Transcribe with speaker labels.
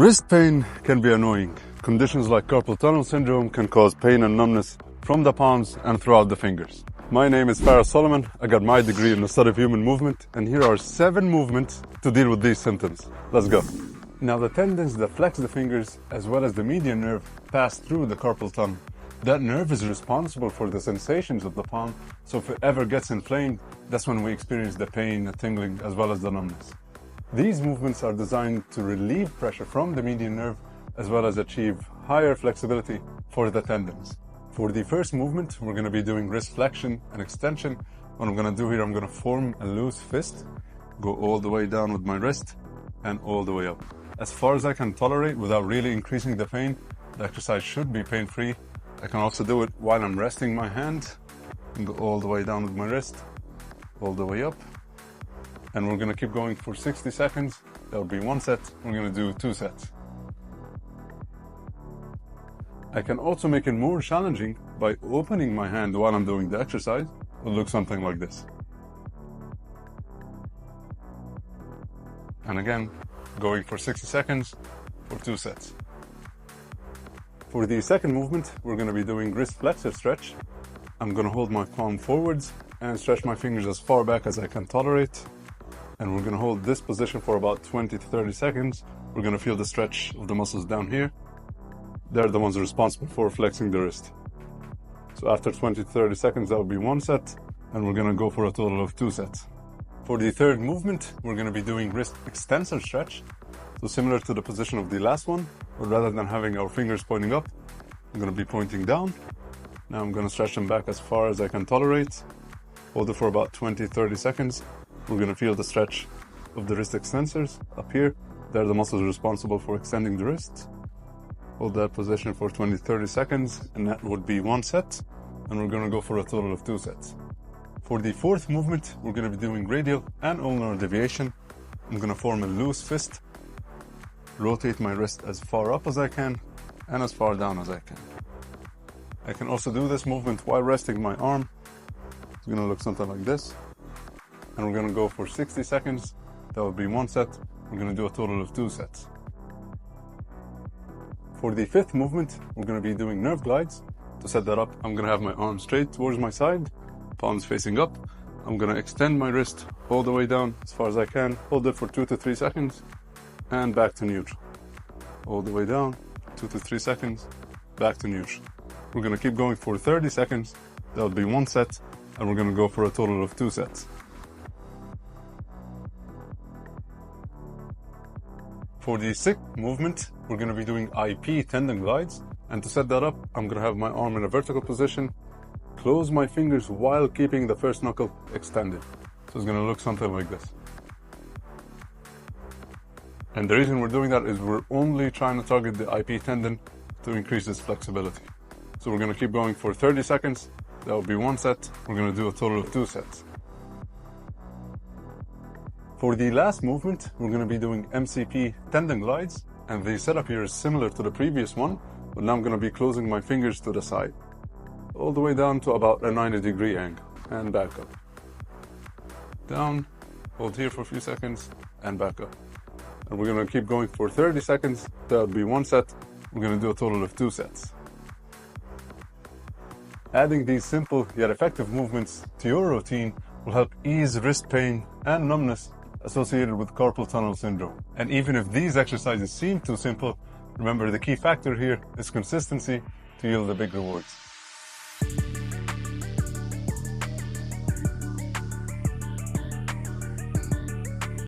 Speaker 1: Wrist pain can be annoying. Conditions like carpal tunnel syndrome can cause pain and numbness from the palms and throughout the fingers. My name is Farah Solomon. I got my degree in the study of human movement, and here are 7 movements to deal with these symptoms. Let's go. Now, the tendons that flex the fingers as well as the median nerve pass through the carpal tunnel. That nerve is responsible for the sensations of the palm, so if it ever gets inflamed, that's when we experience the pain, the tingling, as well as the numbness. These movements are designed to relieve pressure from the median nerve as well as achieve higher flexibility for the tendons. For the first movement, we're going to be doing wrist flexion and extension. What I'm going to do here, I'm going to form a loose fist, go all the way down with my wrist and all the way up. As far as I can tolerate without really increasing the pain, the exercise should be pain-free. I can also do it while I'm resting my hand and go all the way down with my wrist, all the way up. And we're going to keep going for 60 seconds. That would be 1 set. We're going to do 2 sets. I can also make it more challenging by opening my hand while I'm doing the exercise. It will look something like this. And again, going for 60 seconds for 2 sets. For the second movement, we're going to be doing wrist flexor stretch. I'm going to hold my palm forwards and stretch my fingers as far back as I can tolerate. And we're going to hold this position for about 20 to 30 seconds. We're going to feel the stretch of the muscles down here. They're the ones responsible for flexing the wrist. So after 20 to 30 seconds, that will be 1 set, and we're going to go for a total of 2 sets. For the third movement, we're going to be doing wrist extensor stretch. So similar to the position of the last one, but rather than having our fingers pointing up, I'm going to be pointing down. Now I'm going to stretch them back as far as I can tolerate. Hold it for about 20-30 seconds. We're going to feel the stretch of the wrist extensors up here. They're the muscles responsible for extending the wrist. Hold that position for 20-30 seconds, and that would be 1 set. And we're going to go for a total of 2 sets. For the fourth movement, we're going to be doing radial and ulnar deviation. I'm going to form a loose fist, rotate my wrist as far up as I can and as far down as I can. I can also do this movement while resting my arm. It's going to look something like this. And we're going to go for 60 seconds. That will be 1 set. We're going to do a total of 2 sets. For the fifth movement, we're going to be doing nerve glides. To set that up, I'm going to have my arm straight towards my side, palms facing up. I'm going to extend my wrist all the way down as far as I can, hold it for 2 to 3 seconds, and back to neutral. All the way down, 2 to 3 seconds, back to neutral. We're going to keep going for 30 seconds. That will be 1 set, and we're going to go for a total of 2 sets. For the sixth movement, we're going to be doing IP tendon glides. And to set that up, I'm going to have my arm in a vertical position, close my fingers while keeping the first knuckle extended. So it's going to look something like this. And the reason we're doing that is we're only trying to target the IP tendon to increase its flexibility. So we're going to keep going for 30 seconds. That will be 1 set. We're going to do a total of 2 sets. For the last movement, we're going to be doing MCP tendon glides, and the setup here is similar to the previous one, but now I'm going to be closing my fingers to the side, all the way down to about a 90-degree angle, and back up. Down, hold here for a few seconds, and back up. And we're going to keep going for 30 seconds. That would be 1 set. We're going to do a total of 2 sets. Adding these simple yet effective movements to your routine will help ease wrist pain and numbness associated with carpal tunnel syndrome. And even if these exercises seem too simple, remember the key factor here is consistency to yield the big rewards.